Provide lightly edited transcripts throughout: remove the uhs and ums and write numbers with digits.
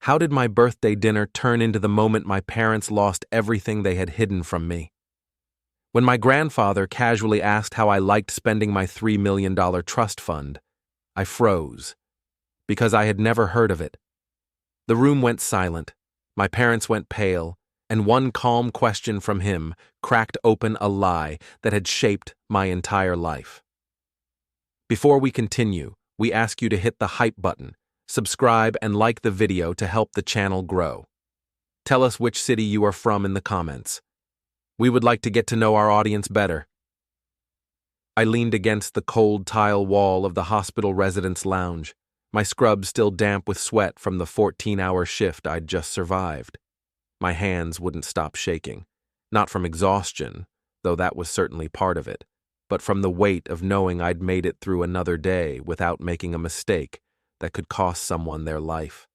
How did my birthday dinner turn into the moment my parents lost everything they had hidden from me? When my grandfather casually asked how I liked spending my $3 million trust fund, I froze, because I had never heard of it. The room went silent, my parents went pale, and one calm question from him cracked open a lie that had shaped my entire life. Before we continue, we ask you to hit the hype button, subscribe, and like the video to help the channel grow. Tell us which city you are from in the comments. We would like to get to know our audience better. I leaned against the cold tile wall of the hospital residence lounge, my scrub still damp with sweat from the 14-hour shift I'd just survived. My hands wouldn't stop shaking, not from exhaustion, though that was certainly part of it, but from the weight of knowing I'd made it through another day without making a mistake that could cost someone their life.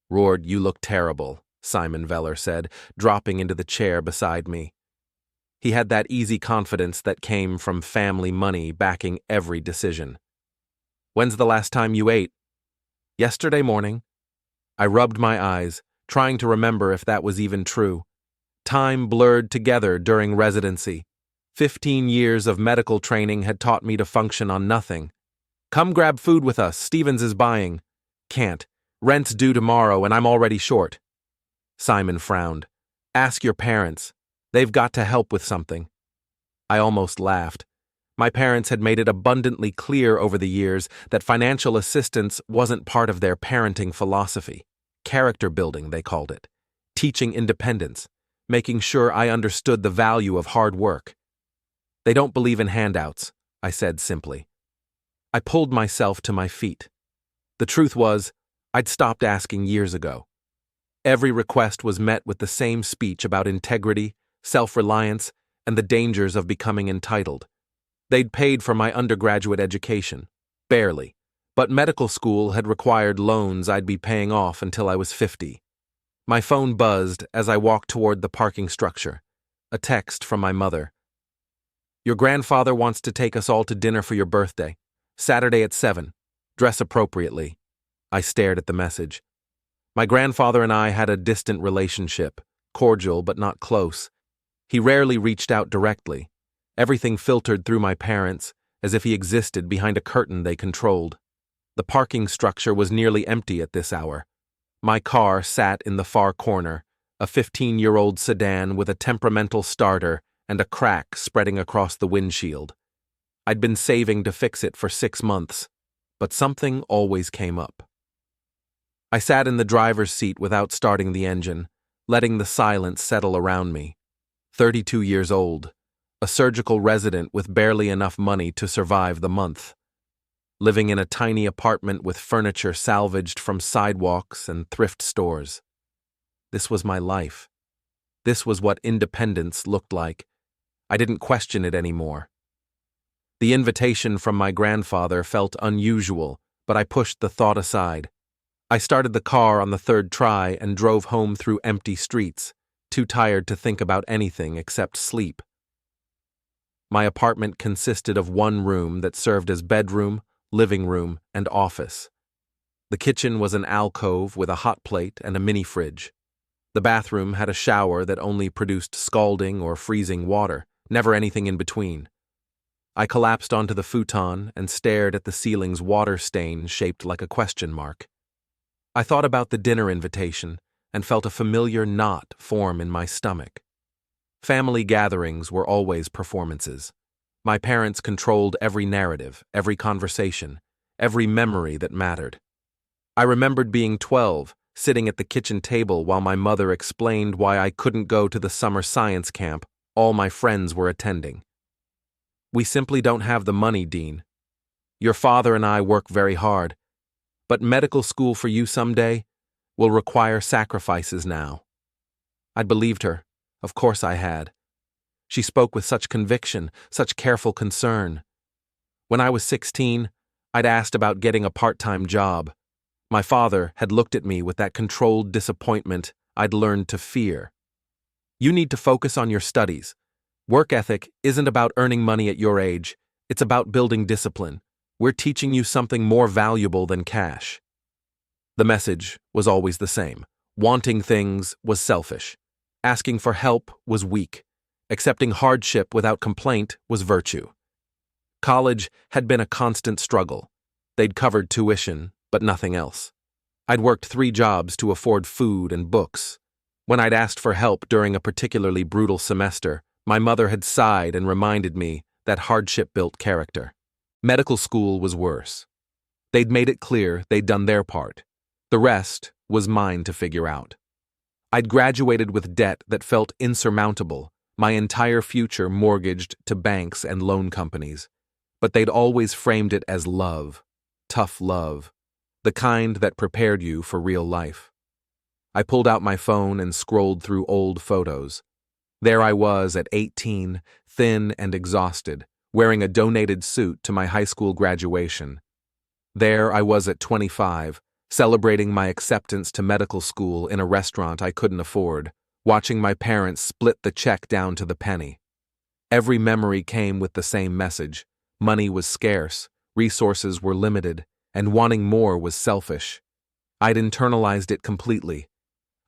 "Roard, you look terrible," Simon Veller said, dropping into the chair beside me. He had that easy confidence that came from family money backing every decision. "When's the last time you ate?" "Yesterday morning." I rubbed my eyes, trying to remember if that was even true. Time blurred together during residency. 15 years of medical training had taught me to function on nothing. "Come grab food with us, Stevens is buying." "Can't. Rent's due tomorrow and I'm already short." Simon frowned. "Ask your parents. They've got to help with something." I almost laughed. My parents had made it abundantly clear over the years that financial assistance wasn't part of their parenting philosophy. Character building, they called it. Teaching independence. Making sure I understood the value of hard work. "They don't believe in handouts," I said simply. I pulled myself to my feet. The truth was, I'd stopped asking years ago. Every request was met with the same speech about integrity, self-reliance, and the dangers of becoming entitled. They'd paid for my undergraduate education. Barely. But medical school had required loans I'd be paying off until I was 50. My phone buzzed as I walked toward the parking structure. A text from my mother. "Your grandfather wants to take us all to dinner for your birthday. Saturday at 7. Dress appropriately." I stared at the message. My grandfather and I had a distant relationship, cordial but not close. He rarely reached out directly. Everything filtered through my parents, as if he existed behind a curtain they controlled. The parking structure was nearly empty at this hour. My car sat in the far corner, a 15-year-old sedan with a temperamental starter and a crack spreading across the windshield. I'd been saving to fix it for 6 months, but something always came up. I sat in the driver's seat without starting the engine, letting the silence settle around me. 32 years old, a surgical resident with barely enough money to survive the month. Living in a tiny apartment with furniture salvaged from sidewalks and thrift stores. This was my life. This was what independence looked like. I didn't question it anymore. The invitation from my grandfather felt unusual, but I pushed the thought aside. I started the car on the third try and drove home through empty streets, too tired to think about anything except sleep. My apartment consisted of one room that served as bedroom, living room, and office. The kitchen was an alcove with a hot plate and a mini fridge. The bathroom had a shower that only produced scalding or freezing water, never anything in between. I collapsed onto the futon and stared at the ceiling's water stain shaped like a question mark. I thought about the dinner invitation and felt a familiar knot form in my stomach. Family gatherings were always performances. My parents controlled every narrative, every conversation, every memory that mattered. I remembered being 12, sitting at the kitchen table while my mother explained why I couldn't go to the summer science camp all my friends were attending. "We simply don't have the money, Dean. Your father and I work very hard, but medical school for you someday will require sacrifices now." I'd believed her. Of course I had. She spoke with such conviction, such careful concern. When I was 16, I'd asked about getting a part-time job. My father had looked at me with that controlled disappointment I'd learned to fear. "You need to focus on your studies. Work ethic isn't about earning money at your age. It's about building discipline. We're teaching you something more valuable than cash." The message was always the same. Wanting things was selfish. Asking for help was weak. Accepting hardship without complaint was virtue. College had been a constant struggle. They'd covered tuition, but nothing else. I'd worked 3 jobs to afford food and books. When I'd asked for help during a particularly brutal semester, my mother had sighed and reminded me that hardship built character. Medical school was worse. They'd made it clear they'd done their part. The rest was mine to figure out. I'd graduated with debt that felt insurmountable, my entire future mortgaged to banks and loan companies. But they'd always framed it as love, tough love, the kind that prepared you for real life. I pulled out my phone and scrolled through old photos. There I was at 18, thin and exhausted, wearing a donated suit to my high school graduation. There I was at 25, celebrating my acceptance to medical school in a restaurant I couldn't afford, watching my parents split the check down to the penny. Every memory came with the same message. Money was scarce, resources were limited, and wanting more was selfish. I'd internalized it completely.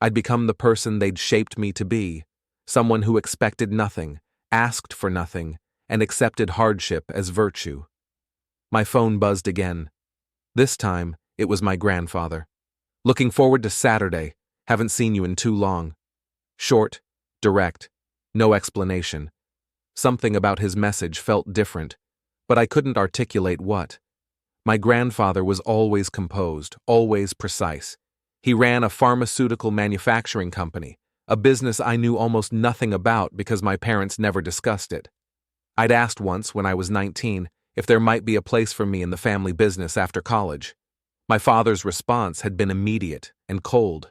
I'd become the person they'd shaped me to be, someone who expected nothing, asked for nothing, and accepted hardship as virtue. My phone buzzed again. This time, it was my grandfather. Looking forward to Saturday. Haven't seen you in too long. Short, direct, no explanation. Something about his message felt different, but I couldn't articulate what. My grandfather was always composed, always precise. He ran a pharmaceutical manufacturing company, a business I knew almost nothing about because my parents never discussed it. I'd asked once, when I was 19, if there might be a place for me in the family business after college. My father's response had been immediate and cold.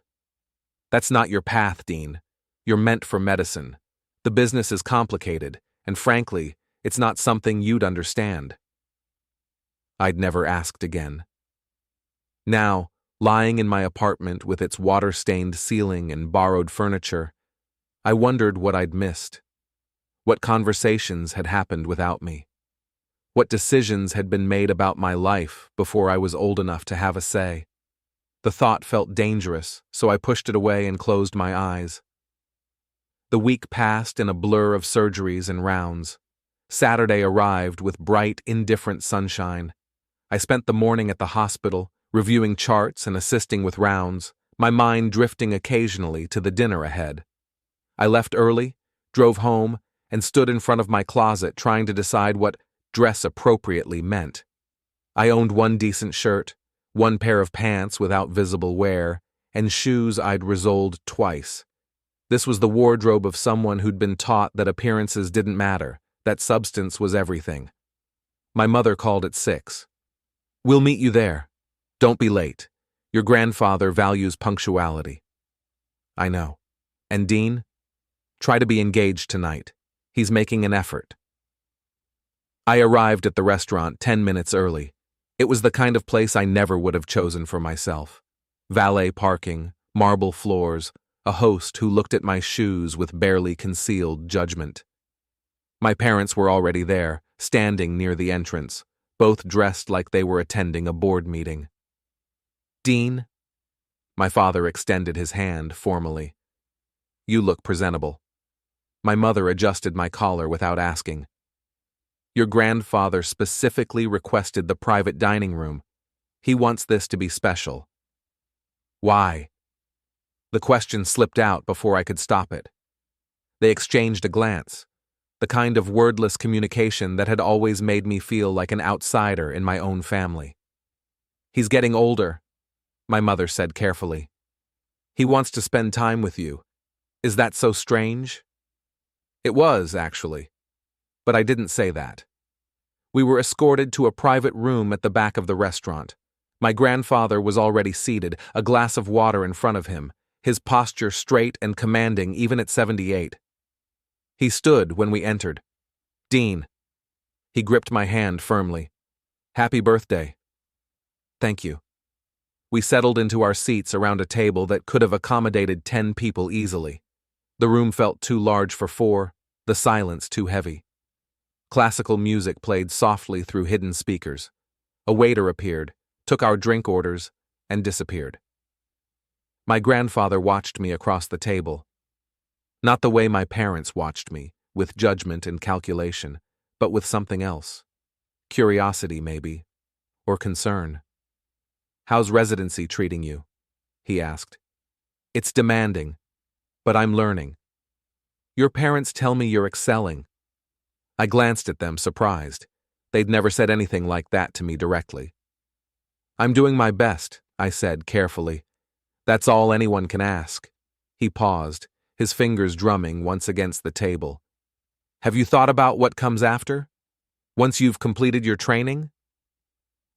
"That's not your path, Dean. You're meant for medicine. The business is complicated, and frankly, it's not something you'd understand." I'd never asked again. Now, lying in my apartment with its water-stained ceiling and borrowed furniture, I wondered what I'd missed. What conversations had happened without me. What decisions had been made about my life before I was old enough to have a say. The thought felt dangerous, so I pushed it away and closed my eyes. The week passed in a blur of surgeries and rounds. Saturday arrived with bright, indifferent sunshine. I spent the morning at the hospital, reviewing charts and assisting with rounds, my mind drifting occasionally to the dinner ahead. I left early, drove home, and stood in front of my closet trying to decide what dress appropriately meant. I owned one decent shirt, one pair of pants without visible wear, and shoes I'd resoled twice. This was the wardrobe of someone who'd been taught that appearances didn't matter, that substance was everything. My mother called at 6. "We'll meet you there. Don't be late. Your grandfather values punctuality." I know. "And Dean? Try to be engaged tonight. He's making an effort." I arrived at the restaurant 10 minutes early. It was the kind of place I never would have chosen for myself. Valet parking, marble floors, a host who looked at my shoes with barely concealed judgment. My parents were already there, standing near the entrance, both dressed like they were attending a board meeting. "Dean?" My father extended his hand formally. "You look presentable." My mother adjusted my collar without asking. "Your grandfather specifically requested the private dining room. He wants this to be special." "Why?" The question slipped out before I could stop it. They exchanged a glance, the kind of wordless communication that had always made me feel like an outsider in my own family. "He's getting older," my mother said carefully. "He wants to spend time with you. Is that so strange?" It was, actually. But I didn't say that. We were escorted to a private room at the back of the restaurant. My grandfather was already seated, a glass of water in front of him, his posture straight and commanding even at 78. He stood when we entered. "Dean." He gripped my hand firmly. "Happy birthday." "Thank you." We settled into our seats around a table that could have accommodated 10 people easily. The room felt too large for 4, the silence too heavy. Classical music played softly through hidden speakers. A waiter appeared, took our drink orders, and disappeared. My grandfather watched me across the table. Not the way my parents watched me, with judgment and calculation, but with something else. Curiosity, maybe, or concern. "How's residency treating you?" he asked. "It's demanding, but I'm learning." "Your parents tell me you're excelling." I glanced at them, surprised. They'd never said anything like that to me directly. "I'm doing my best," I said carefully. "That's all anyone can ask." He paused, his fingers drumming once against the table. "Have you thought about what comes after? Once you've completed your training?"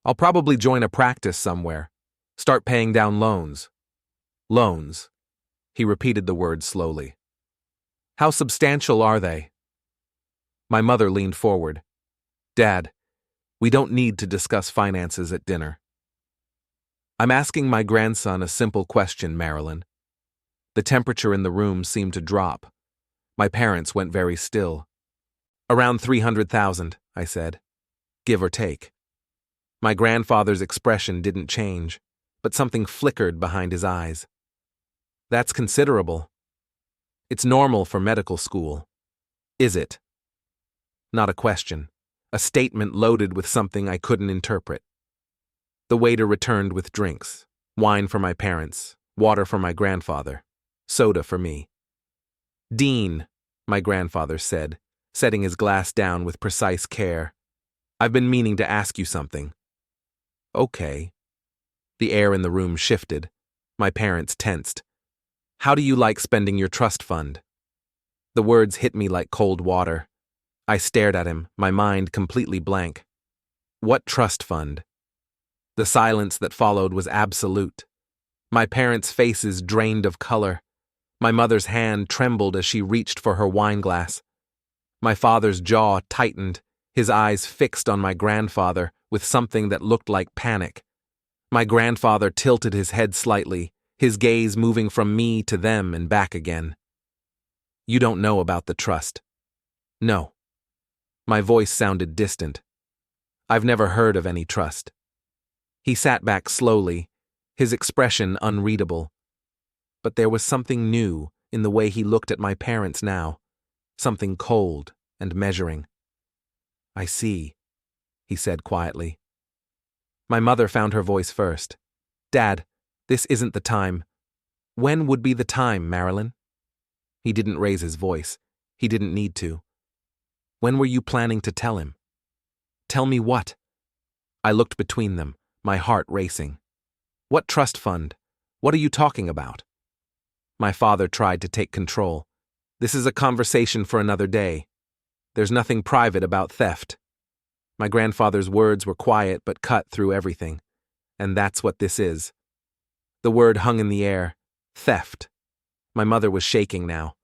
"I'll probably join a practice somewhere. Start paying down loans." "Loans." He repeated the word slowly. "How substantial are they?" My mother leaned forward. "Dad, we don't need to discuss finances at dinner." "I'm asking my grandson a simple question, Marilyn." The temperature in the room seemed to drop. My parents went very still. "Around 300,000, I said. "Give or take." My grandfather's expression didn't change, but something flickered behind his eyes. "That's considerable." "It's normal for medical school." "Is it?" Not a question, a statement loaded with something I couldn't interpret. The waiter returned with drinks, wine for my parents, water for my grandfather, soda for me. "Dean," my grandfather said, setting his glass down with precise care, "I've been meaning to ask you something." "Okay." The air in the room shifted. My parents tensed. "How do you like spending your trust fund?" The words hit me like cold water. I stared at him, my mind completely blank. "What trust fund?" The silence that followed was absolute. My parents' faces drained of color. My mother's hand trembled as she reached for her wineglass. My father's jaw tightened, his eyes fixed on my grandfather with something that looked like panic. My grandfather tilted his head slightly, his gaze moving from me to them and back again. "You don't know about the trust." "No." My voice sounded distant. "I've never heard of any trust." He sat back slowly, his expression unreadable. But there was something new in the way he looked at my parents now, something cold and measuring. "I see," he said quietly. My mother found her voice first. "Dad, this isn't the time." "When would be the time, Marilyn?" He didn't raise his voice. He didn't need to. "When were you planning to tell him?" "Tell me what?" I looked between them, my heart racing. "What trust fund? What are you talking about?" My father tried to take control. "This is a conversation for another day. There's nothing private about theft." My grandfather's words were quiet but cut through everything. "And that's what this is." The word hung in the air. Theft. My mother was shaking now.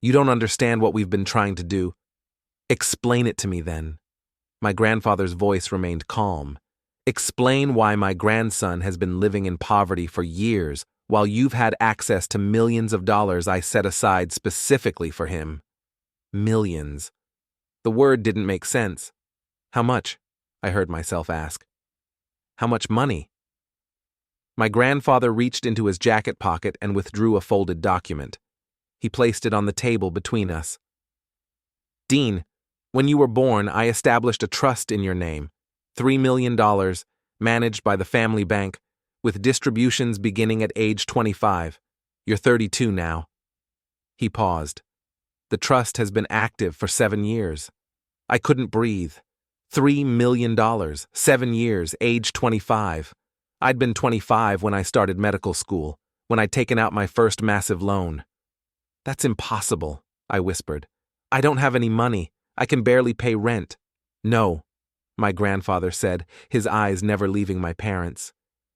"You don't understand what we've been trying to do." "Explain it to me then." My grandfather's voice remained calm. "Explain why my grandson has been living in poverty for years while you've had access to millions of dollars I set aside specifically for him." Millions. The word didn't make sense. "How much?" I heard myself ask. "How much money?" My grandfather reached into his jacket pocket and withdrew a folded document. He placed it on the table between us. "Dean, when you were born, I established a trust in your name. $3 million, managed by the family bank, with distributions beginning at age 25. You're 32 now." He paused. "The trust has been active for 7 years." I couldn't breathe. $3 million, 7 years, age 25. I'd been 25 when I started medical school, when I'd taken out my first massive loan. "That's impossible," I whispered. "I don't have any money. I can barely pay rent." "No," my grandfather said, his eyes never leaving my parents.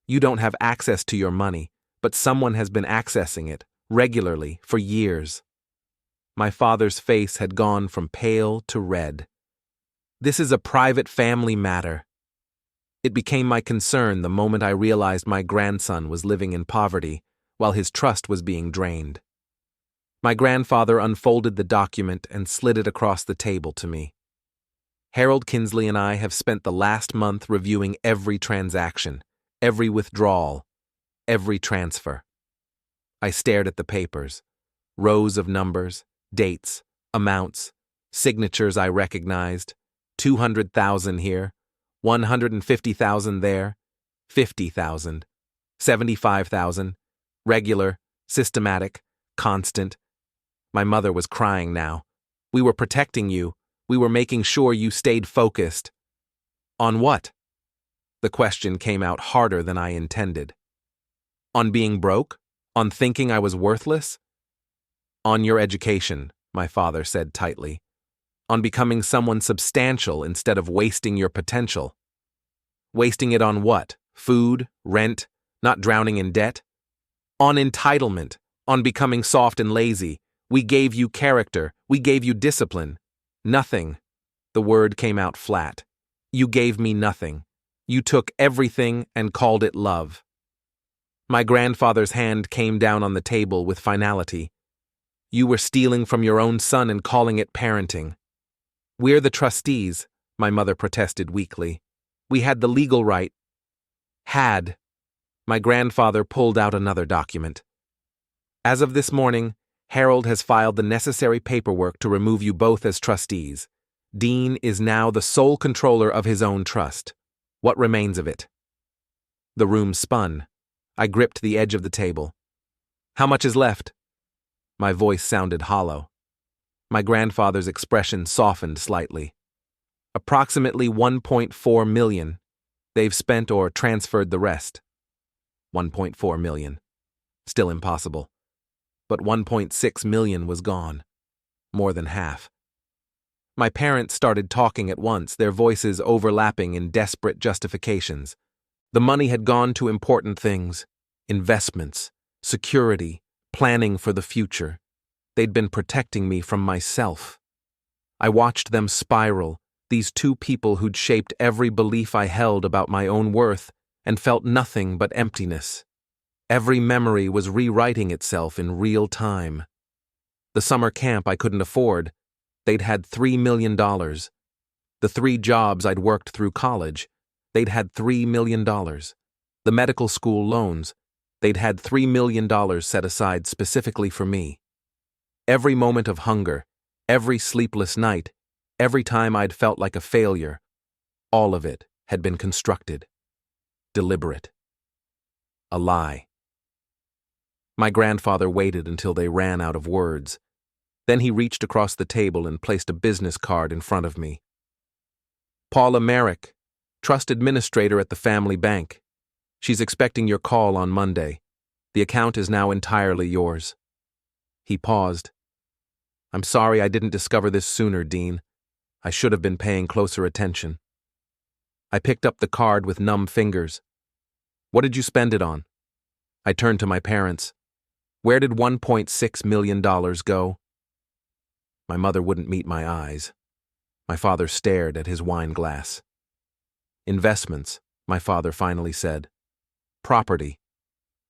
"You don't have access to your money, but someone has been accessing it, regularly, for years." My father's face had gone from pale to red. "This is a private family matter." It became my concern the moment I realized my grandson was living in poverty, while his trust was being drained. My grandfather unfolded the document and slid it across the table to me. "Harold Kinsley and I have spent the last month reviewing every transaction, every withdrawal, every transfer." I stared at the papers. Rows of numbers, dates, amounts, signatures I recognized. 200,000 here, 150,000 there, 50,000, 75,000, regular, systematic, constant. My mother was crying now. We were protecting you. We were making sure you stayed focused. On what? The question came out harder than I intended. On being broke? On thinking I was worthless? On your education, my father said tightly. On becoming someone substantial instead of wasting your potential. Wasting it on what? Food? Rent? Not drowning in debt? On entitlement. On becoming soft and lazy. We gave you character. We gave you discipline. Nothing. The word came out flat. You gave me nothing. You took everything and called it love. My grandfather's hand came down on the table with finality. You were stealing from your own son and calling it parenting. We're the trustees, my mother protested weakly. We had the legal right. Had. My grandfather pulled out another document. As of this morning, Harold has filed the necessary paperwork to remove you both as trustees. Dean is now the sole controller of his own trust. What remains of it? The room spun. I gripped the edge of the table. How much is left? My voice sounded hollow. My grandfather's expression softened slightly. Approximately 1.4 million. They've spent or transferred the rest. 1.4 million. Still impossible. But 1.6 million was gone. More than half. My parents started talking at once, their voices overlapping in desperate justifications. The money had gone to important things. Investments, security, planning for the future. They'd been protecting me from myself. I watched them spiral, these two people who'd shaped every belief I held about my own worth and felt nothing but emptiness. Every memory was rewriting itself in real time. The summer camp I couldn't afford. They'd had $3 million. The 3 jobs I'd worked through college. They'd had $3 million. The medical school loans. They'd had $3 million set aside specifically for me. Every moment of hunger, every sleepless night, every time I'd felt like a failure, all of it had been constructed. Deliberate. A lie. My grandfather waited until they ran out of words. Then he reached across the table and placed a business card in front of me. Paula Merrick, Trust Administrator at the Family Bank. She's expecting your call on Monday. The account is now entirely yours. He paused. I'm sorry I didn't discover this sooner, Dean. I should have been paying closer attention. I picked up the card with numb fingers. What did you spend it on? I turned to my parents. Where did $1.6 million go? My mother wouldn't meet my eyes. My father stared at his wine glass. Investments, my father finally said. Property.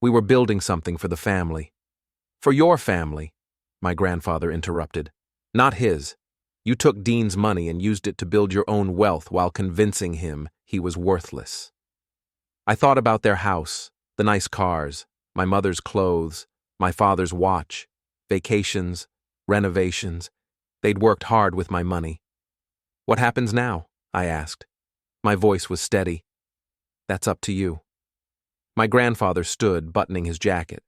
We were building something for the family. For your family, my grandfather interrupted. Not his. You took Dean's money and used it to build your own wealth while convincing him he was worthless. I thought about their house, the nice cars, my mother's clothes, my father's watch, vacations, renovations. They'd worked hard with my money. What happens now? I asked. My voice was steady. That's up to you. My grandfather stood, buttoning his jacket.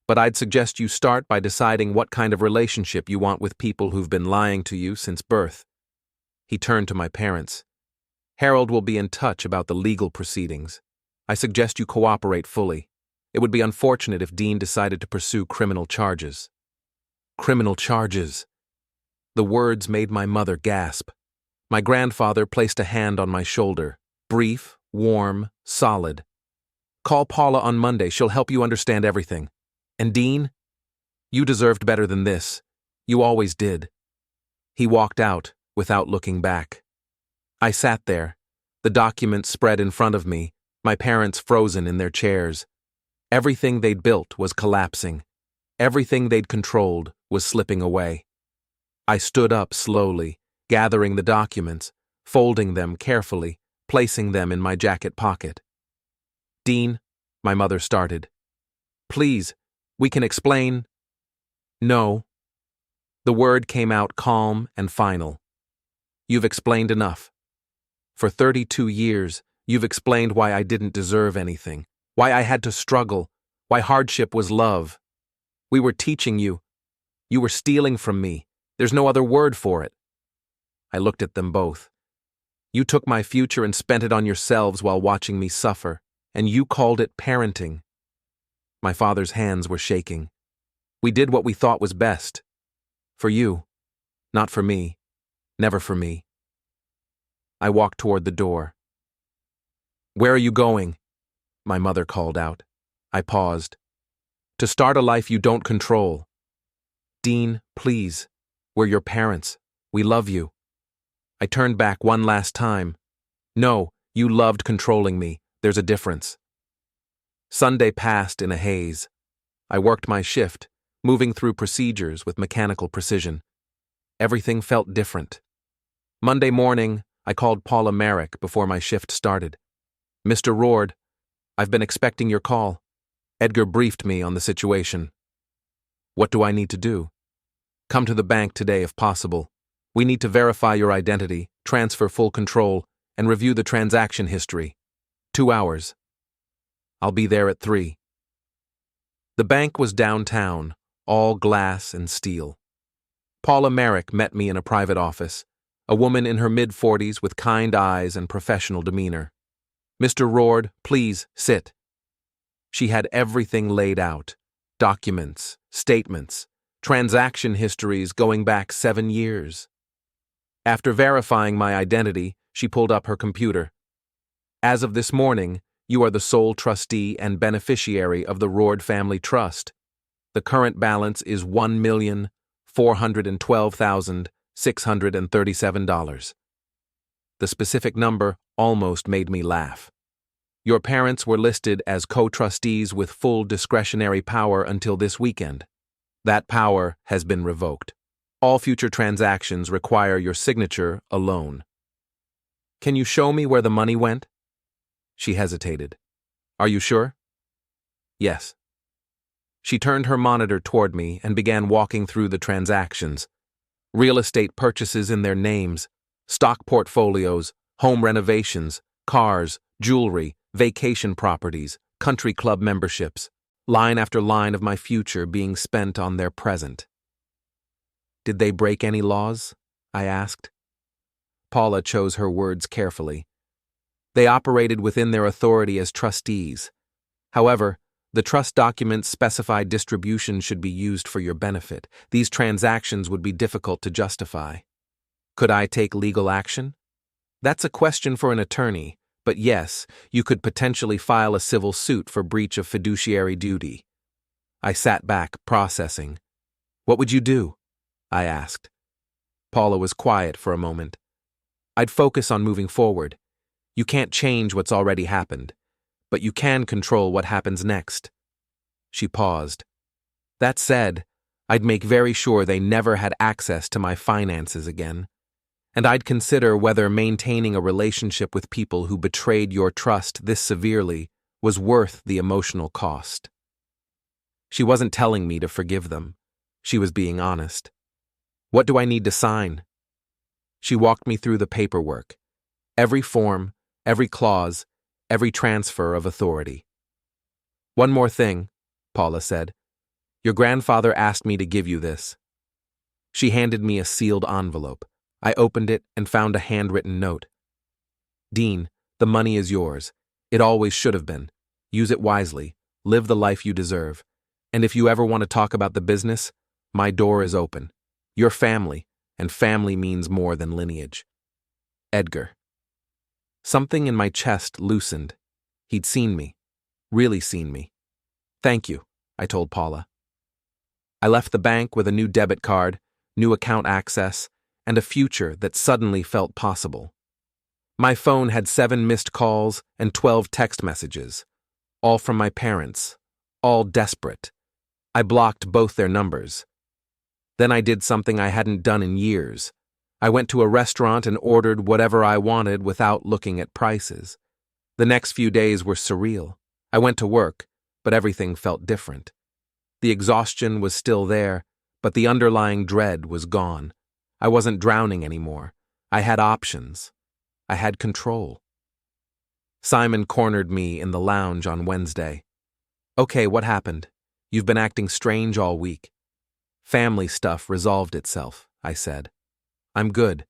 But I'd suggest you start by deciding what kind of relationship you want with people who've been lying to you since birth. He turned to my parents. Harold will be in touch about the legal proceedings. I suggest you cooperate fully. It would be unfortunate if Dean decided to pursue criminal charges. Criminal charges. The words made my mother gasp. My grandfather placed a hand on my shoulder, brief, warm, solid. Call Paula on Monday. She'll help you understand everything. And Dean, you deserved better than this. You always did. He walked out without looking back. I sat there, the documents spread in front of me, my parents frozen in their chairs. Everything they'd built was collapsing. Everything they'd controlled was slipping away. I stood up slowly, gathering the documents, folding them carefully, placing them in my jacket pocket. Dean, my mother started. Please, We can explain. No. The word came out calm and final. You've explained enough. For 32 years, you've explained why I didn't deserve anything, why I had to struggle, why hardship was love. We were teaching you. You were stealing from me. There's no other word for it. I looked at them both. You took my future and spent it on yourselves while watching me suffer, and you called it parenting. My father's hands were shaking. We did what we thought was best. For you. Not for me. Never for me. I walked toward the door. Where are you going? My mother called out. I paused. To start a life you don't control. Dean, please. We're your parents. We love you. I turned back one last time. No, you loved controlling me. There's a difference. Sunday passed in a haze. I worked my shift, moving through procedures with mechanical precision. Everything felt different. Monday morning, I called Paula Merrick before my shift started. Mr. Roard, I've been expecting your call. Edgar briefed me on the situation. What do I need to do? Come to the bank today if possible. We need to verify your identity, transfer full control, and review the transaction history. 2 hours. I'll be there at 3. The bank was downtown, all glass and steel. Paula Merrick met me in a private office, a woman in her mid-40s with kind eyes and professional demeanor. Mr. Roard, please sit. She had everything laid out. Documents, statements, transaction histories going back 7 years. After verifying my identity, she pulled up her computer. As of this morning, you are the sole trustee and beneficiary of the Roard Family Trust. The current balance is $1,412,637. The specific number almost made me laugh. Your parents were listed as co-trustees with full discretionary power until this weekend. That power has been revoked. All future transactions require your signature alone. Can you show me where the money went? She hesitated. Are you sure? Yes. She turned her monitor toward me and began walking through the transactions. Real estate purchases in their names, stock portfolios, home renovations, cars, jewelry, vacation properties, country club memberships, line after line of my future being spent on their present. Did they break any laws? I asked. Paula chose her words carefully. They operated within their authority as trustees. However, the trust documents specified distribution should be used for your benefit. These transactions would be difficult to justify. Could I take legal action? That's a question for an attorney, but yes, you could potentially file a civil suit for breach of fiduciary duty. I sat back, processing. What would you do? I asked. Paula was quiet for a moment. I'd focus on moving forward. You can't change what's already happened, but you can control what happens next. She paused. That said, I'd make very sure they never had access to my finances again, and I'd consider whether maintaining a relationship with people who betrayed your trust this severely was worth the emotional cost. She wasn't telling me to forgive them. She was being honest. What do I need to sign? She walked me through the paperwork. Every form, every clause, every transfer of authority. One more thing, Paula said. Your grandfather asked me to give you this. She handed me a sealed envelope. I opened it and found a handwritten note. Dean, the money is yours. It always should have been. Use it wisely. Live the life you deserve. And if you ever want to talk about the business, my door is open. You're family, and family means more than lineage. Edgar. Something in my chest loosened. He'd seen me. Really seen me. Thank you, I told Paula. I left the bank with a new debit card, new account access, and a future that suddenly felt possible. My phone had 7 missed calls and 12 text messages, all from my parents, all desperate. I blocked both their numbers. Then I did something I hadn't done in years. I went to a restaurant and ordered whatever I wanted without looking at prices. The next few days were surreal. I went to work, but everything felt different. The exhaustion was still there, but the underlying dread was gone. I wasn't drowning anymore. I had options. I had control. Simon cornered me in the lounge on Wednesday. "Okay, what happened? You've been acting strange all week." "Family stuff resolved itself," I said. "I'm good."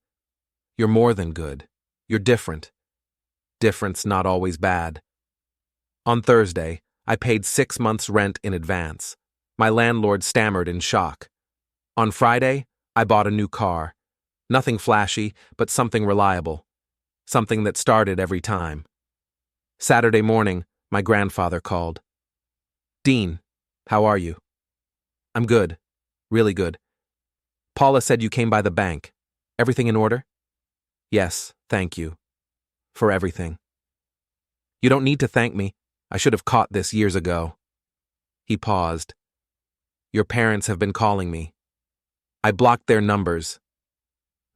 "You're more than good. You're different." "Different's not always bad." On Thursday, I paid 6 months' rent in advance. My landlord stammered in shock. On Friday, I bought a new car. Nothing flashy, but something reliable. Something that started every time. Saturday morning, my grandfather called. "Dean, how are you?" "I'm good. Really good. Paula said you came by the bank. Everything in order?" "Yes, thank you. For everything." "You don't need to thank me. I should have caught this years ago." He paused. "Your parents have been calling me. I blocked their numbers."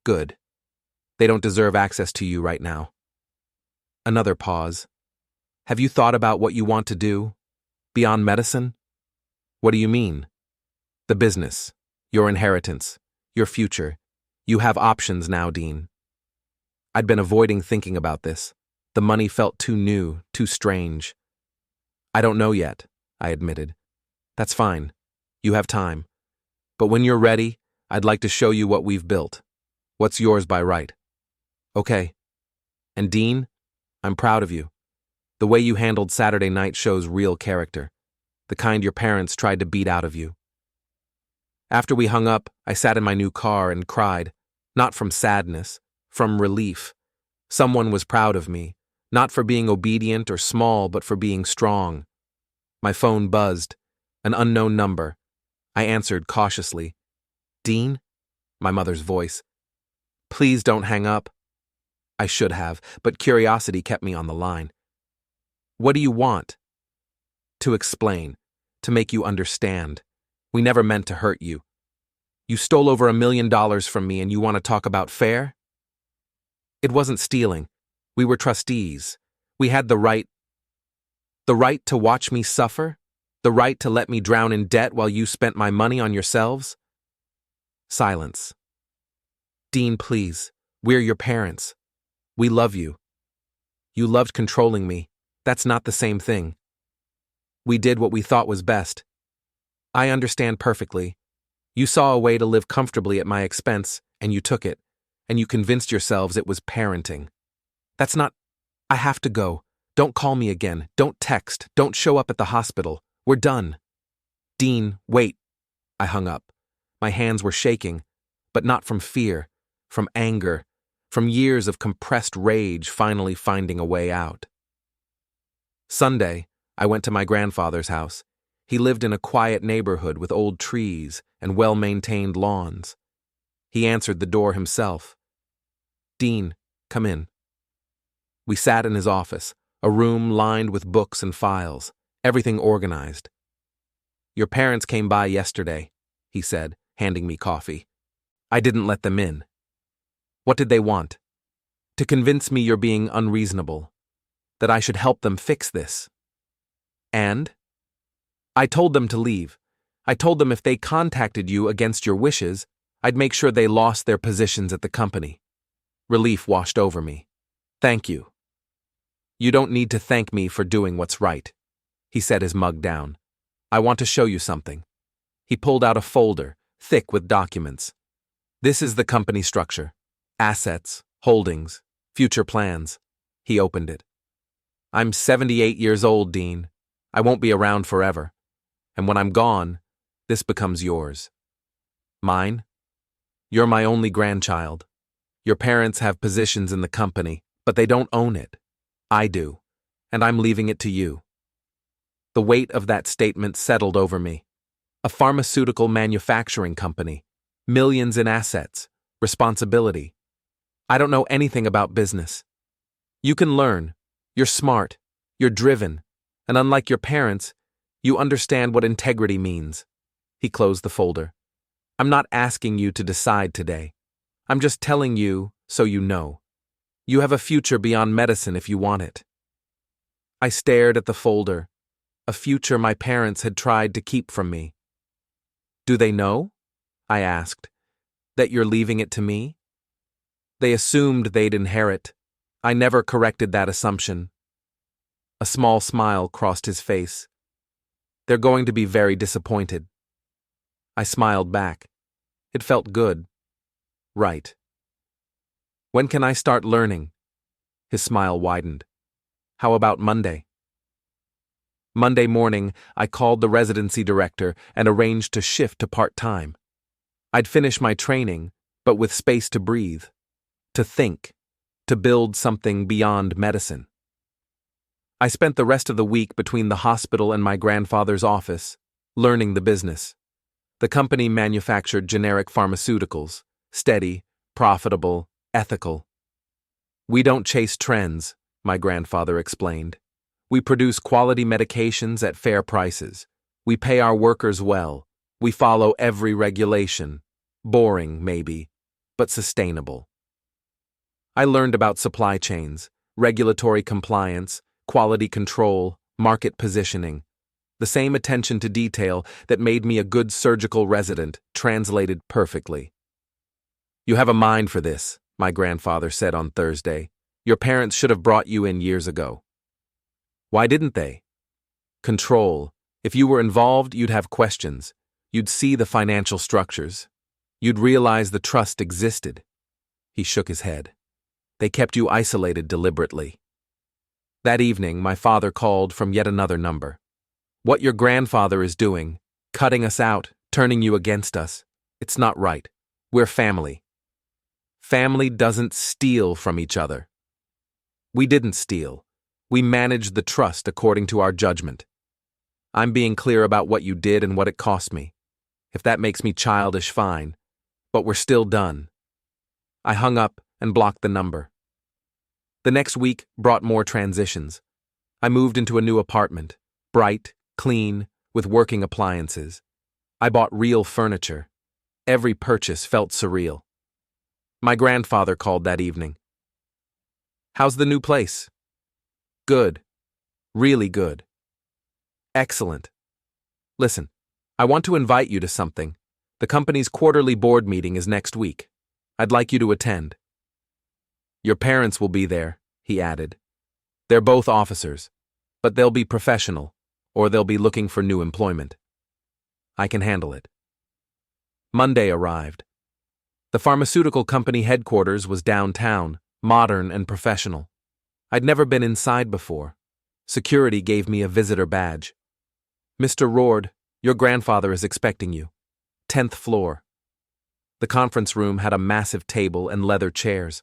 "Good. They don't deserve access to you right now." Another pause. "Have you thought about what you want to do? Beyond medicine?" "What do you mean?" "The business. Your inheritance. Your future. You have options now, Dean." I'd been avoiding thinking about this. The money felt too new, too strange. "I don't know yet," I admitted. "That's fine. You have time. But when you're ready, I'd like to show you what we've built. What's yours by right." "Okay. And Dean, I'm proud of you. The way you handled Saturday night shows real character. The kind your parents tried to beat out of you." After we hung up, I sat in my new car and cried. Not from sadness, from relief. Someone was proud of me, not for being obedient or small, but for being strong. My phone buzzed. An unknown number. I answered cautiously. "Dean?" My mother's voice. "Please don't hang up." I should have, but curiosity kept me on the line. "What do you want?" "To explain. To make you understand. We never meant to hurt you. You stole over $1 million from me and you want to talk about fair?" "It wasn't stealing. We were trustees. We had the right to watch me suffer? The right to let me drown in debt while you spent my money on yourselves?" Silence. "Dean, please. We're your parents. We love you. You loved controlling me. That's not the same thing. We did what we thought was best. I understand perfectly. You saw a way to live comfortably at my expense, and you took it, and you convinced yourselves it was parenting. That's not... I have to go. Don't call me again. Don't text. Don't show up at the hospital. We're done." "Dean, wait." I hung up. My hands were shaking, but not from fear, from anger, from years of compressed rage finally finding a way out. Sunday, I went to my grandfather's house. He lived in a quiet neighborhood with old trees and well-maintained lawns. He answered the door himself. "Dean, come in." We sat in his office, a room lined with books and files, everything organized. "Your parents came by yesterday," he said, handing me coffee. "I didn't let them in." "What did they want?" "To convince me you're being unreasonable, that I should help them fix this." "And?" "I told them to leave. I told them if they contacted you against your wishes, I'd make sure they lost their positions at the company." Relief washed over me. "Thank you." "You don't need to thank me for doing what's right." He set his mug down. "I want to show you something." He pulled out a folder, thick with documents. "This is the company structure. Assets, holdings, future plans." He opened it. "I'm 78 years old, Dean. I won't be around forever. And when I'm gone, this becomes yours." "Mine?" "You're my only grandchild. Your parents have positions in the company, but they don't own it. I do, and I'm leaving it to you." The weight of that statement settled over me. A pharmaceutical manufacturing company, millions in assets, responsibility. I don't know anything about business. You can learn. You're smart. You're driven. And unlike your parents, you understand what integrity means. He closed the folder. "I'm not asking you to decide today. I'm just telling you so you know. You have a future beyond medicine if you want it." I stared at the folder, a future my parents had tried to keep from me. Do they know? I asked. That you're leaving it to me? They assumed they'd inherit. I never corrected that assumption. A small smile crossed his face. They're going to be very disappointed. I smiled back. It felt good. Right. When can I start learning? His smile widened. How about Monday? Monday morning, I called the residency director and arranged to shift to part-time. I'd finish my training, but with space to breathe, to think, to build something beyond medicine. I spent the rest of the week between the hospital and my grandfather's office, learning the business. The company manufactured generic pharmaceuticals, steady, profitable, ethical. We don't chase trends, my grandfather explained. We produce quality medications at fair prices. We pay our workers well. We follow every regulation. Boring, maybe, but sustainable. I learned about supply chains, regulatory compliance, quality control, market positioning. The same attention to detail that made me a good surgical resident translated perfectly. You have a mind for this, my grandfather said on Thursday. Your parents should have brought you in years ago. Why didn't they? Control. If you were involved, you'd have questions. You'd see the financial structures. You'd realize the trust existed. He shook his head. They kept you isolated deliberately. That evening, my father called from yet another number. What your grandfather is doing, cutting us out, turning you against us, it's not right. We're family. Family doesn't steal from each other. We didn't steal. We managed the trust according to our judgment. I'm being clear about what you did and what it cost me. If that makes me childish, fine. But we're still done. I hung up and blocked the number. The next week brought more transitions. I moved into a new apartment, bright, clean, with working appliances. I bought real furniture. Every purchase felt surreal. My grandfather called that evening. How's the new place? Good. Really good. Excellent. Listen, I want to invite you to something. The company's quarterly board meeting is next week. I'd like you to attend. Your parents will be there, he added. They're both officers, but they'll be professional, or they'll be looking for new employment. I can handle it. Monday arrived. The pharmaceutical company headquarters was downtown, modern and professional. I'd never been inside before. Security gave me a visitor badge. Mr. Roard, your grandfather is expecting you. 10th floor. The conference room had a massive table and leather chairs.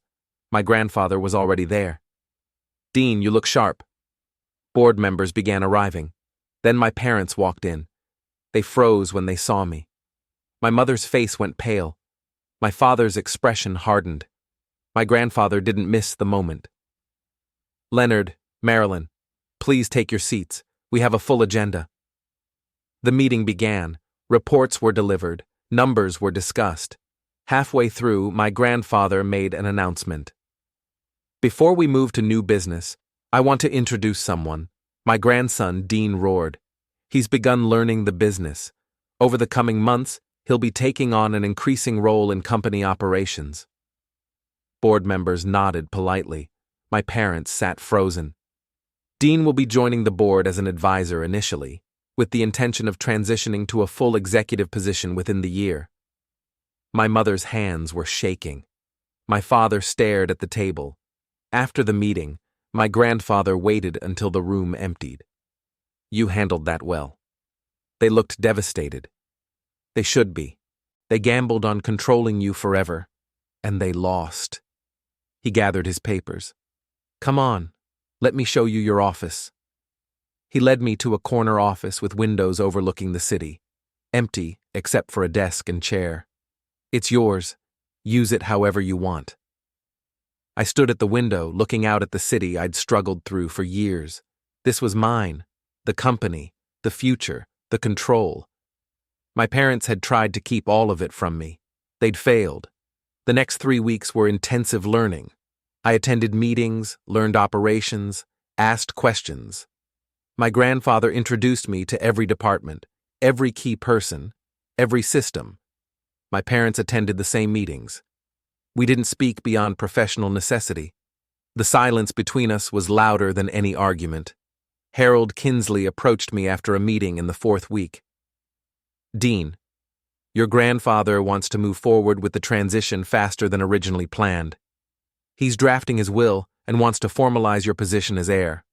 My grandfather was already there. Dean, you look sharp. Board members began arriving. Then my parents walked in. They froze when they saw me. My mother's face went pale. My father's expression hardened. My grandfather didn't miss the moment. Leonard, Marilyn, please take your seats. We have a full agenda. The meeting began. Reports were delivered. Numbers were discussed. Halfway through, my grandfather made an announcement. Before we move to new business, I want to introduce someone. My grandson, Dean Roard. He's begun learning the business. Over the coming months, he'll be taking on an increasing role in company operations. Board members nodded politely. My parents sat frozen. Dean will be joining the board as an advisor initially, with the intention of transitioning to a full executive position within the year. My mother's hands were shaking. My father stared at the table. After the meeting, my grandfather waited until the room emptied. You handled that well. They looked devastated. They should be. They gambled on controlling you forever, and they lost. He gathered his papers. Come on, let me show you your office. He led me to a corner office with windows overlooking the city, empty except for a desk and chair. It's yours. Use it however you want. I stood at the window, looking out at the city I'd struggled through for years. This was mine, the company, the future, the control. My parents had tried to keep all of it from me. They'd failed. The next 3 weeks were intensive learning. I attended meetings, learned operations, asked questions. My grandfather introduced me to every department, every key person, every system. My parents attended the same meetings. We didn't speak beyond professional necessity. The silence between us was louder than any argument. Harold Kinsley approached me after a meeting in the 4th week. "Dean, your grandfather wants to move forward with the transition faster than originally planned. He's drafting his will and wants to formalize your position as heir."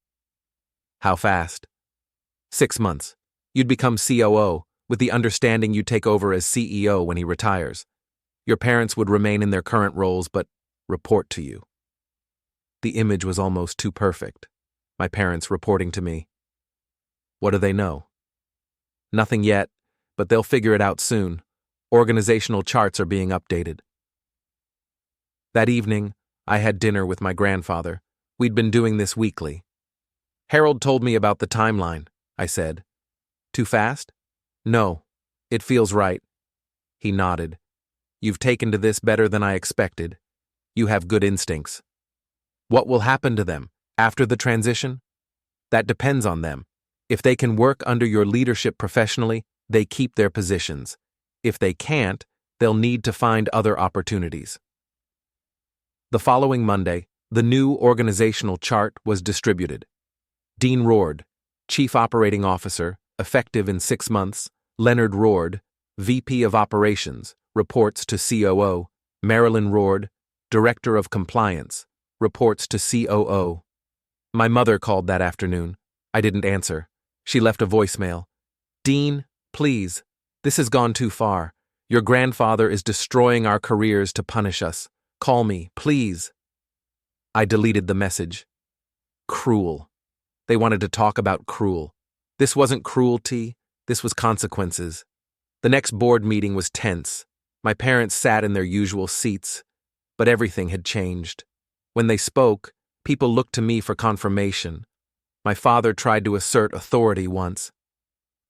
"How fast?" 6 months. You'd become COO, with the understanding you'd take over as CEO when he retires. Your parents would remain in their current roles but report to you. The image was almost too perfect. My parents reporting to me. What do they know? Nothing yet, but they'll figure it out soon. Organizational charts are being updated. That evening, I had dinner with my grandfather. We'd been doing this weekly. "Harold told me about the timeline," I said. "Too fast?" "No, it feels right." He nodded. "You've taken to this better than I expected. You have good instincts." "What will happen to them after the transition?" "That depends on them. If they can work under your leadership professionally, they keep their positions. If they can't, they'll need to find other opportunities." The following Monday, the new organizational chart was distributed. Dean Roord, Chief Operating Officer, effective in 6 months. Leonard Roord, VP of Operations, reports to COO. Marilyn Roord, Director of Compliance, reports to COO. My mother called that afternoon. I didn't answer. She left a voicemail. "Dean, please, this has gone too far. Your grandfather is destroying our careers to punish us. Call me, please." I deleted the message. Cruel. They wanted to talk about cruel. This wasn't cruelty, this was consequences. The next board meeting was tense. My parents sat in their usual seats, but everything had changed. When they spoke, people looked to me for confirmation. My father tried to assert authority once.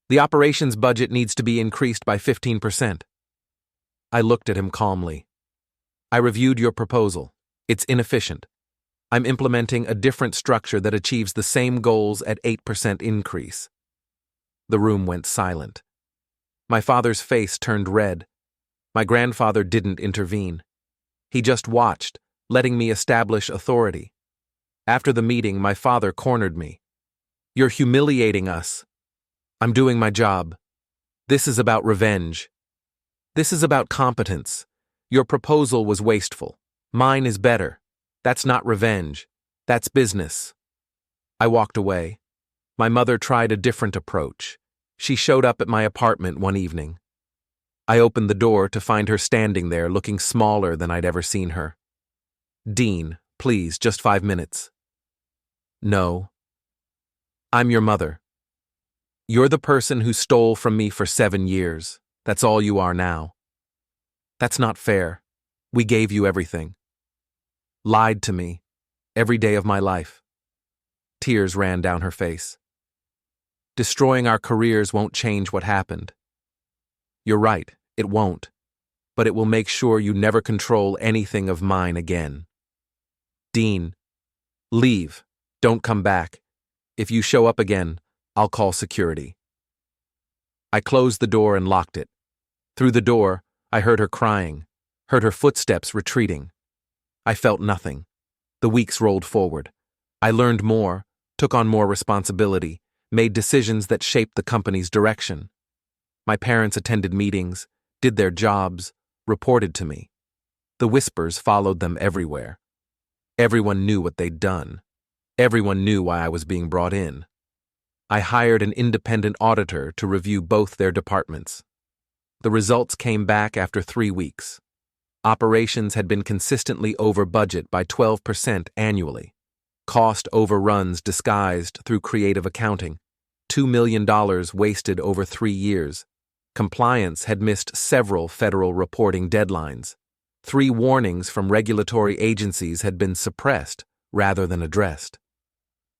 "The operations budget needs to be increased by 15%. I looked at him calmly. "I reviewed your proposal. It's inefficient. I'm implementing a different structure that achieves the same goals at 8% increase." The room went silent. My father's face turned red. My grandfather didn't intervene. He just watched, letting me establish authority. After the meeting, my father cornered me. "You're humiliating us." "I'm doing my job. This is about revenge. This is about competence. Your proposal was wasteful. Mine is better. That's not revenge. That's business." I walked away. My mother tried a different approach. She showed up at my apartment one evening. I opened the door to find her standing there looking smaller than I'd ever seen her. "Dean, please, just 5 minutes." "No. I'm your mother. You're the person who stole from me for 7 years. That's all you are now. That's not fair. We gave you everything. Lied to me, every day of my life." Tears ran down her face. "Destroying our careers won't change what happened." "You're right, it won't. But it will make sure you never control anything of mine again." "Dean, leave. Don't come back. If you show up again, I'll call security." I closed the door and locked it. Through the door, I heard her crying, heard her footsteps retreating. I felt nothing. The weeks rolled forward. I learned more, took on more responsibility, made decisions that shaped the company's direction. My parents attended meetings, did their jobs, reported to me. The whispers followed them everywhere. Everyone knew what they'd done. Everyone knew why I was being brought in. I hired an independent auditor to review both their departments. The results came back after 3 weeks. Operations had been consistently over budget by 12% annually. Cost overruns disguised through creative accounting. $2 million wasted over 3 years. Compliance had missed several federal reporting deadlines. 3 warnings from regulatory agencies had been suppressed rather than addressed.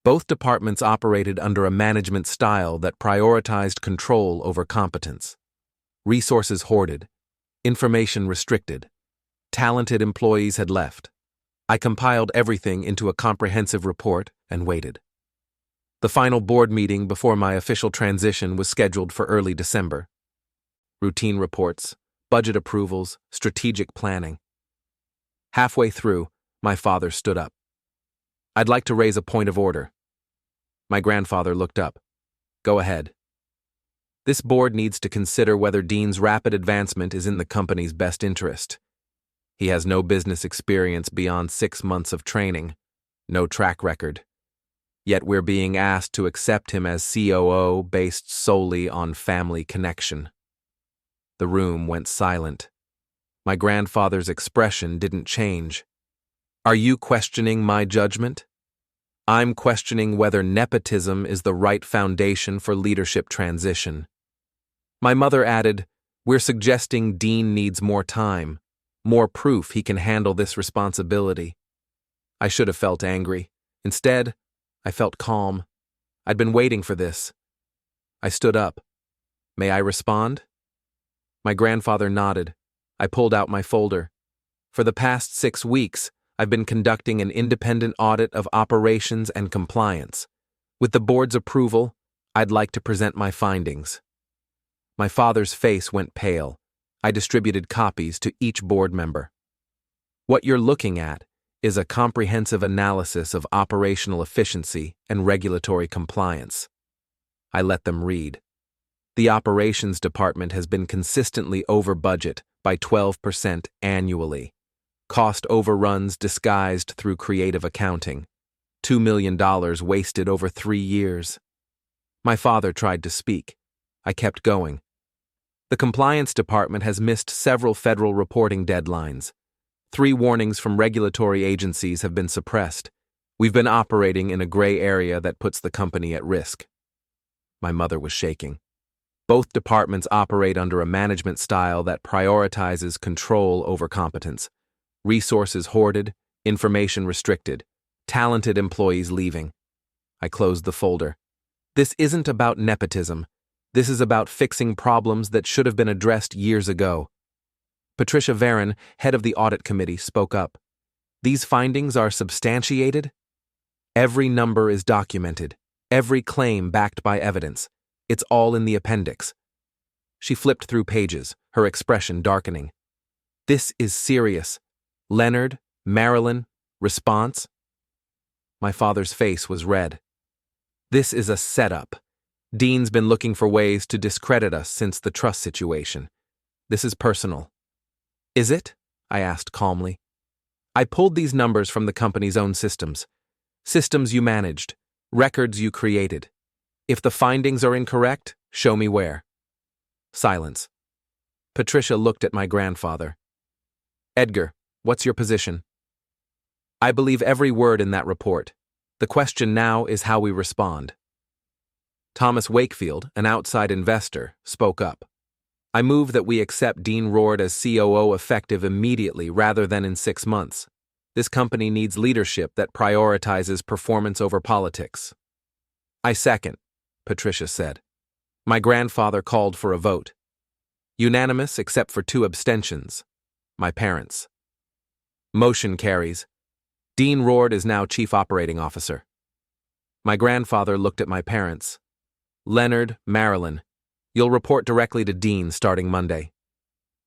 Both departments operated under a management style that prioritized control over competence. Resources hoarded, information restricted. Talented employees had left. I compiled everything into a comprehensive report and waited. The final board meeting before my official transition was scheduled for early December. routine reports, budget approvals, strategic planning. Halfway through, my father stood up. "I'd like to raise a point of order." My grandfather looked up. "Go ahead." "This board needs to consider whether Dean's rapid advancement is in the company's best interest. He has no business experience beyond 6 months of training, no track record. Yet we're being asked to accept him as COO based solely on family connection." The room went silent. My grandfather's expression didn't change. "Are you questioning my judgment? I'm questioning whether nepotism is the right foundation for leadership transition." My mother added, "We're suggesting Dean needs more time, more proof he can handle this responsibility." I should have felt angry. Instead, I felt calm. I'd been waiting for this. I stood up. "May I respond?" My grandfather nodded. I pulled out my folder. "For the past 6 weeks, I've been conducting an independent audit of operations and compliance. With the board's approval, I'd like to present my findings." My father's face went pale. I distributed copies to each board member. "What you're looking at is a comprehensive analysis of operational efficiency and regulatory compliance." I let them read. "The operations department has been consistently over budget by 12% annually. Cost overruns disguised through creative accounting. $2 million wasted over 3 years." My father tried to speak. I kept going. "The compliance department has missed several federal reporting deadlines. 3 warnings from regulatory agencies have been suppressed. We've been operating in a gray area that puts the company at risk." My mother was shaking. "Both departments operate under a management style that prioritizes control over competence. Resources hoarded, information restricted, talented employees leaving." I closed the folder. "This isn't about nepotism. This is about fixing problems that should have been addressed years ago." Patricia Varon, head of the audit committee, spoke up. "These findings are substantiated? Every number is documented, every claim backed by evidence. It's all in the appendix." She flipped through pages, her expression darkening. "This is serious. Leonard, Marilyn, response?" My father's face was red. "This is a setup. Dean's been looking for ways to discredit us since the trust situation. This is personal." "Is it?" I asked calmly. "I pulled these numbers from the company's own systems. Systems you managed, records you created. If the findings are incorrect, show me where." Silence. Patricia looked at my grandfather. "Edgar, what's your position?" "I believe every word in that report. The question now is how we respond." Thomas Wakefield, an outside investor, spoke up. "I move that we accept Dean Roard as COO effective immediately rather than in 6 months. This company needs leadership that prioritizes performance over politics." "I second," Patricia said. My grandfather called for a vote. Unanimous except for 2 abstentions. My parents. Motion carries. Dean Roard is now Chief Operating Officer. My grandfather looked at my parents. "Leonard, Marilyn, you'll report directly to Dean starting Monday.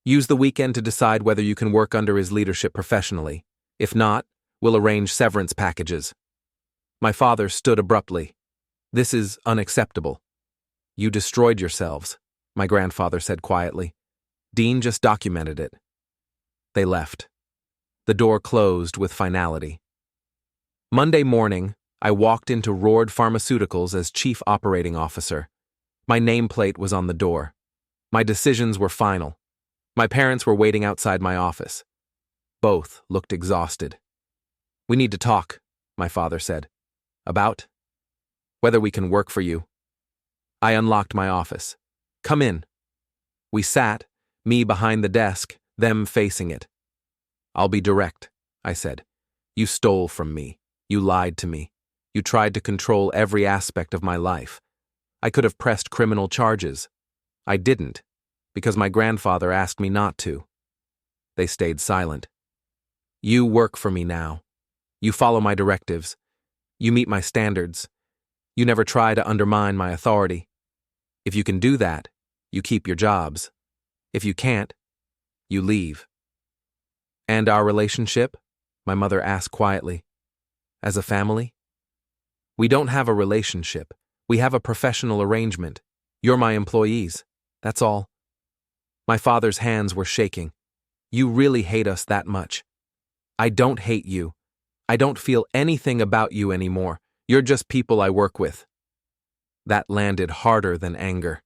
Use the weekend to decide whether you can work under his leadership professionally. If not, we'll arrange severance packages." My father stood abruptly. "This is unacceptable." "You destroyed yourselves," my grandfather said quietly. "Dean just documented it." They left. The door closed with finality. Monday morning, I walked into Roard Pharmaceuticals as Chief Operating Officer. My nameplate was on the door. My decisions were final. My parents were waiting outside my office. Both looked exhausted. "We need to talk," my father said. "About?" "Whether we can work for you." I unlocked my office. "Come in." We sat, me behind the desk, them facing it. "I'll be direct," I said. "You stole from me. You lied to me. You tried to control every aspect of my life. I could have pressed criminal charges. I didn't, because my grandfather asked me not to." They stayed silent. "You work for me now. You follow my directives. You meet my standards. You never try to undermine my authority. If you can do that, you keep your jobs. If you can't, you leave. And our relationship? My mother asked quietly. As a family? We don't have a relationship. We have a professional arrangement. You're my employees. That's all. My father's hands were shaking. You really hate us that much. I don't hate you. I don't feel anything about you anymore. You're just people I work with. That landed harder than anger.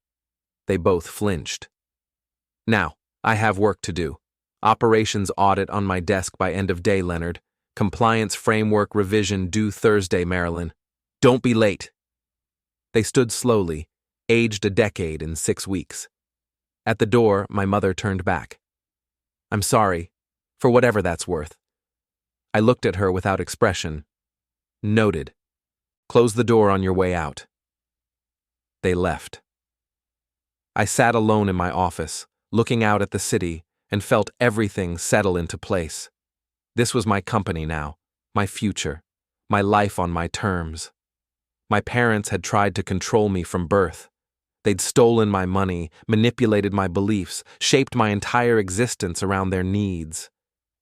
They both flinched. Now, I have work to do. Operations audit on my desk by end of day, Leonard. Compliance framework revision due Thursday, Marilyn. Don't be late. They stood slowly, aged a decade in 6 weeks. At the door, my mother turned back. I'm sorry, for whatever that's worth. I looked at her without expression. Noted. Close the door on your way out. They left. I sat alone in my office, looking out at the city, and felt everything settle into place. This was my company now, my future, my life on my terms. My parents had tried to control me from birth. They'd stolen my money, manipulated my beliefs, shaped my entire existence around their needs.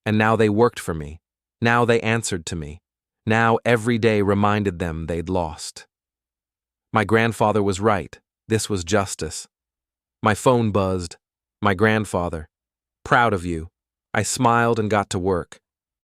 And now they worked for me. Now they answered to me. Now every day reminded them they'd lost. My grandfather was right. This was justice. My phone buzzed. My grandfather. Proud of you. I smiled and got to work.